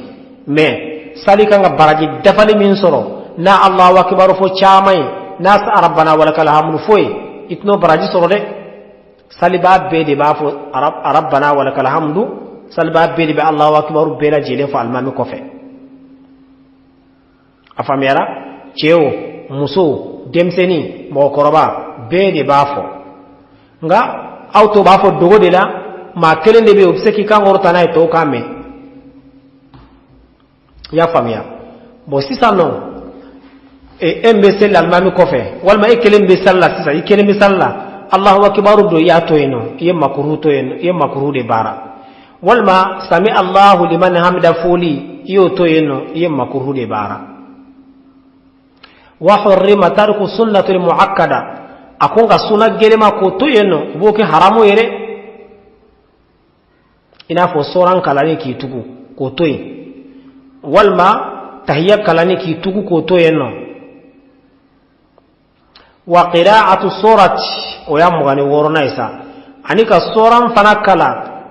mais sali kanga baraji defali min soro na Allahu akbar fo chamay nas rabbana walakal hamdu foy itno baraji soro de saliba be de ba fo rabbana walakal hamdu saliba be de Allahu akbar be la jele fo almami ko fe afamera cheo muso demseni mo koroba be de ba fo nga auto ba fo dogo de la ma kelen de be obseki kan gorta na to kame ya famia bo sisa no embesel almami kofe walma ekelen be salla sisa ekelen be salla Allahu akbar do ya to eno ye makruhu to eno ye makruhu de bara walma sami Allahu liman hamida fuli yo to eno ye makruhu de bara wa hurrima tarku sunnatul muakkada akonga sunna gelema ko to eno boke haramu yere ina fo soran kalani ki tugu ko to yi walma tahiyya kalani ki tugu ko to yenno wa qira'atu surati o yamugani worona isa anika soran fanakala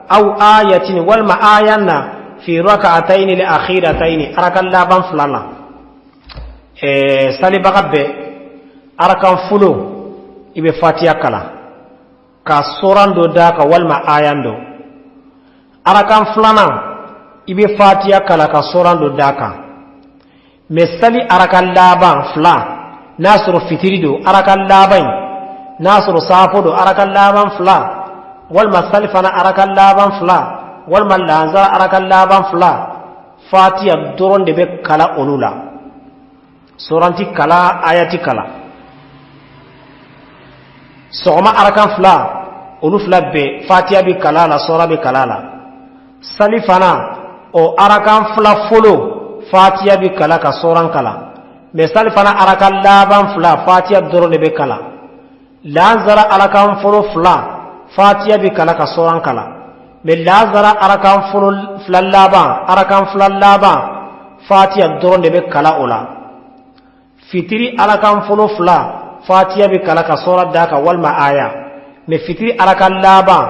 aw ayatin walma ayanna fi rak'atayn li akhiratayn arakan laban fulana sali bagabe arakan fulo ibe fatiha kala ka soran do daka walma ayando arakan fulana ibe fatiha kala ka soran do daka mesali arakan laban fula nasru fitirido arakan laban nasru safodo arakan laban fula wal masalfana arakan laban fula wal malanza arakan laban fula fatiha doron de be kala olula soranti kala ayati kala sogoma arakan fula olu fula be fatiha bi kala la sora bi kala la salifana o arakan fula folo fatiha bi kala ka soran kala me salifana arakan laban fula fatiha doro ne be kala lanzara arakan folo fula fatiha bi kala ka soran kala me lanzara arakan folo fula laban arakan fula laban fatiha doro ne be kala ola fitiri arakan folo fula fatiha bi kala ka sora daka walma aya me fitiri arakan laban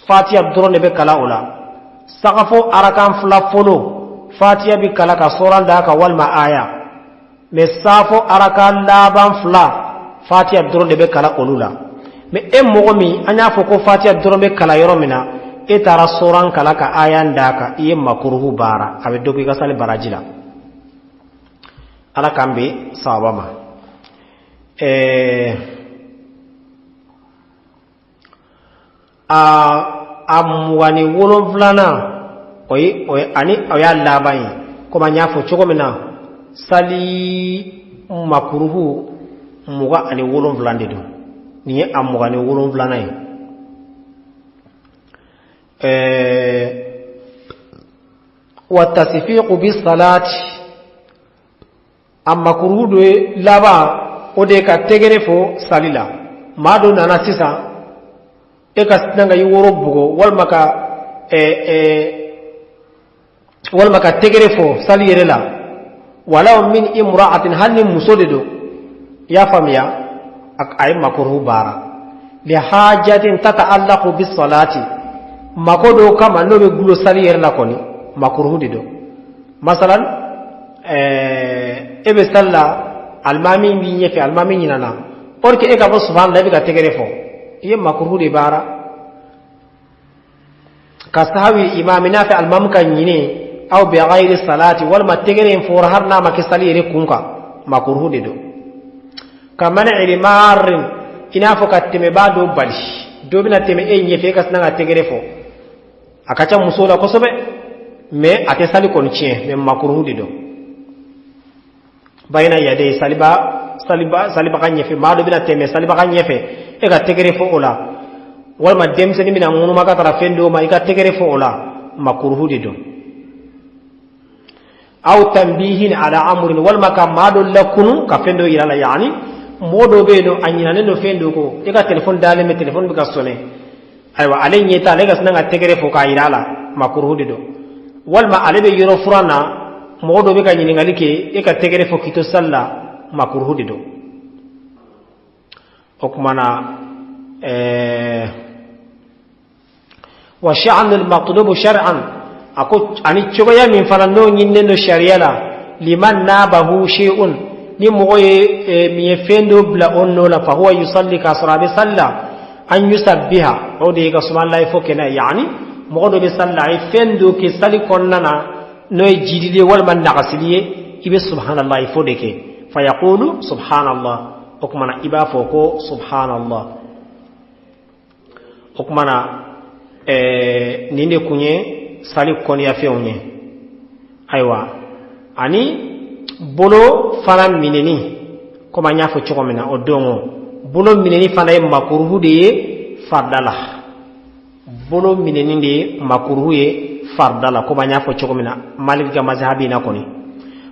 fatiha doro ne be kala ola sagafo arakan fula folo fatiha bi kala ka soran daka walma aya me safo arakan laban fula fatiha doro ne be kala olula me mogomi anya fo ko fatiha dorome kala yoromina etara soran kala ka ayan daka iye makruhu bara abe dogi ga sali barajila ala kambe sawama amwani wolon vlana oyi ani oya labai kuma nyafo chogomina sali makruhu muga ani wolon vlandi do ni amwani wolon vlana yi wa tasfiqu bis salati amma makruhu do laba ode ka tegere fo salila mado nana sisa e ka sinanga yi woro bugo walma ka tegere fo sali yere la wala min imra'atin hanni musodedo ya famiya ak ay makruhu bara li hajatin tata'allaqu bis salati makodo kama no be gulo sali yere la koni makruhu dido masalan ebe salla almami bi nyefe almami nyinana orke e ka bo subhanallah be ka tegere fo iye makruhu de bara kasawi imamina fi almam kan nyine aw bi ghairi salati wal mategere for harna makisali ere kunka makruhu de do kamana ilimar ina fo kateme bado bali do bina teme e nyefe kasna tegere fo akacha musola ko sobe me ate sali kon chien me makruhu de do bayna yade saliba kan nyefe mado bina teme saliba kan nyefe e ga tegere fo ola wal ma dem seni mina ngunu maka tara fendo ma ika tegere fo ola makruhu de do aw tanbihin ala amrin wal maka mado lakunu ka fendo ila yani modo be no anyina ne no fendo ko e ga telephone dale me telephone bi ka sone aywa ale nyeta le ga snanga tegere fo ka ila makruhu de do wal ma ale be yoro furana modo be ka nyini ngalike e ka tegere fo kito salla makruhu de do okmana wa sha'an al-maqlub shar'an ako ani chogoya min falando nyinne no sharia la liman nabahu shay'un ni moye mi fendo bla onno la fa huwa yusalli ka sarabe salla an yusabbiha o de ga subhanallahi fo kena yani modo be salla fendo ki sali konnana no jidide wal man naqasiliye ibe subhanallahi fo de ke fa yaqulu subhanallah okmana iba fo ko subhanallah okmana ninde kunye sali koni ya feunye aywa ani bolo fana mineni koma nyafo chokomena odongo bolo mineni fana e makruhu de fardala bolo mineni de makruhu e fardala koma nyafo chokomena malik ga mazhabi na koni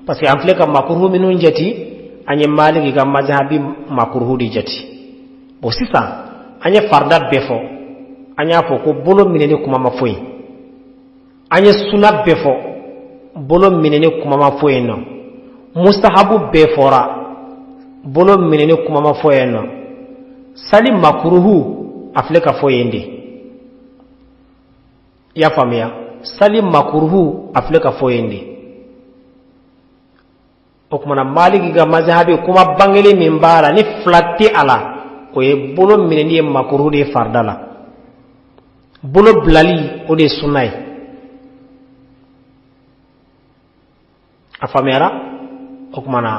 parce que amfle ka makruhu minun jati anye malik ga mazhabi makruhu di jati bo sisa anye farda befo anya fo ko bolo minene kuma mafoyi anya sunna befo bolo minene kuma mafoyi no mustahabu befora bolo minene kuma mafoyi no sali makruhu afleka foyende ya famia sali makruhu afleka foyende okmana maliki ga mazhabi kuma bangele mimbara ni flatti ala ko e bolo minene makruhu de fardala bolo blali o de sunay afamera okmana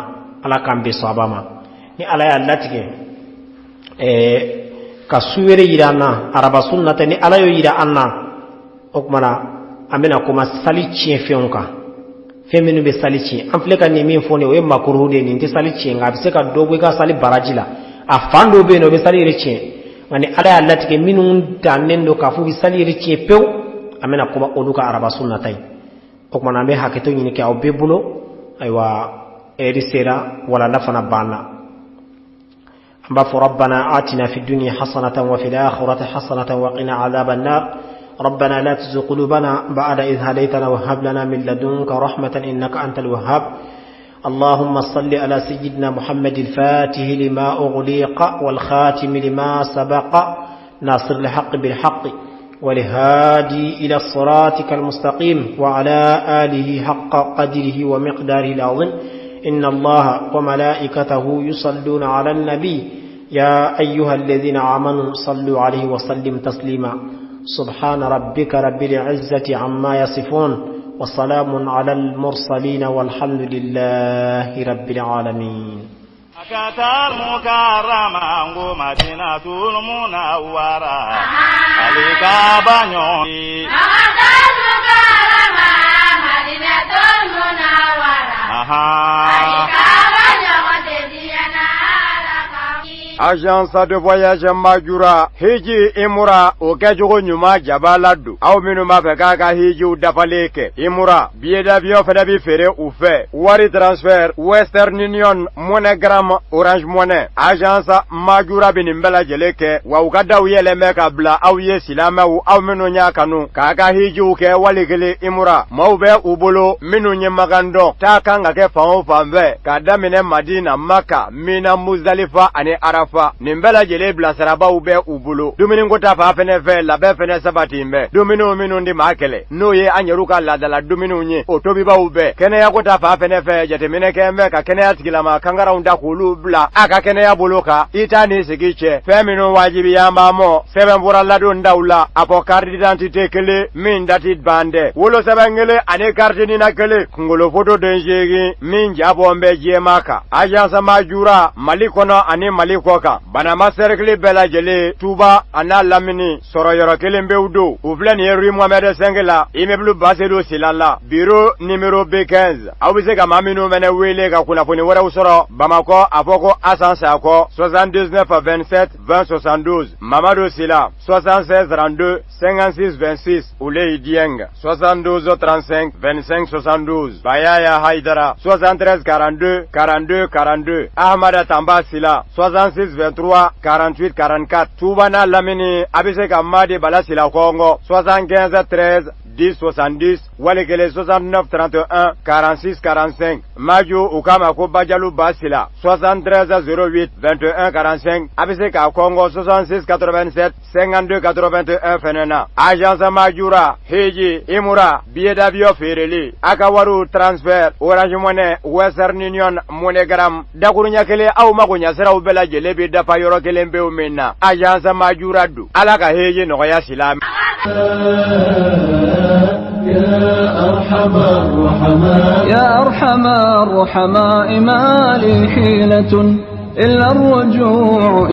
ala kambe sabama ni ala ya latike ka suwere yirana araba sunnata ni ala yo yira anna okmana amena kuma sali chien fionka femenu be sali chien amfleka ni min fone o e makruhu de ni sali chien ngabe se ka dogo ka sali barajila afando be no be sali chien ngani ala ya latike minun tanendo ka fu bisali riche pew amena kuma oluka araba sunnatai okmana me haketo nyini ke awbe bulo aywa erisera wala nafana bana amba fu rabbana atina fid dunya hasanatan wa fil akhirati hasanatan wa qina adhaban nar ربنا لا تزغ قلوبنا بعد إذ هديتنا وهب لنا من لدنك رحمة إنك أنت الوهاب اللهم صل على سيدنا محمد الفاتح لما أغلق والخاتم لما سبق ناصر الحق بالحق والهادي إلى صراطك المستقيم وعلى آله حق قدره ومقداره العظيم إن الله وملائكته يصلون على النبي يا أيها الذين آمنوا صلوا عليه وسلم تسليما سبحان ربك رب العزة عما يصفون وسلام على المرسلين والحمد لله رب العالمين. Akatar mukarrama ngo Madinatul Munawwara alika banyo Akatar mukarrama Madinatul Munawwara alika banyo Madinana Agence de voyage Majura hiji imura okejogo nyuma jabaladu aw minu mafeka ka hiji udafaleke imura billet d'avion fana bi fere ou fait wari transfert Western Union MoneyGram Orange Money agence Majura binimbela jeleke wa ukada uyeleme kabla aw ye silamawu aw minu nya kanu ka hiji uke walikele imura maube ubolo minu nyemagando takanga ke fawo fambe kadamine Madina Maka Mina Muzdalifa ani Arafa nimbela jele bla saraba ube ubulo dumini ngota fa fene fe la be fene sabati mbe dumini minu ndi makele no ye anyeruka la dala dumini unye otobi ba ube kene ya kota fa fene fe jete mine kembe ka kene ya tigila ma kangara unda kulu bla aka kene ya boloka itani sigiche fe minu wajibi yamba mo sebe mbura ladu ndaula apo carte d'identité kele min dati bande wolo sebe ngele ane carte ni na kele ngolo photo denjegi min jabo mbe jemaka agence Majura malikono ani maliko bana maserkli bela jele tuba ana lamini soro yoro kelembe udo uvlen yeri Mohamed Sengela imeblu baselo silala bureau numéro B15 awise ka maminu mene wele ka kuna foni wara usoro Bamako afoko assange ako 79 27 20 72 Mamadou Sila 76 32 56 26 Ouley Dieng 72 35 25 72 Bayaya Haidara 73 42 42 42 Ahmada Tamba Sila 66 23 48 44 Toubana Lamini Abise Kamadi Balasila Kongo 75 13 10 70 Walikele 69 31 46 45 Majo Ukama Kobajalu Basila 73 08 21 45 Abise Kongo 66 87 52 81 Fenena Agence Majura Heji Imura billet d'avion Fereli Akawaru transfert Orange Money Western Union MoneyGram Dakurunya kele au makunya sera ubela jelebi dafa yoro kelembe umena agence Majura du alaka heji noya silami يا أرحم الرحماء ما لي حيلة إلا الرجوع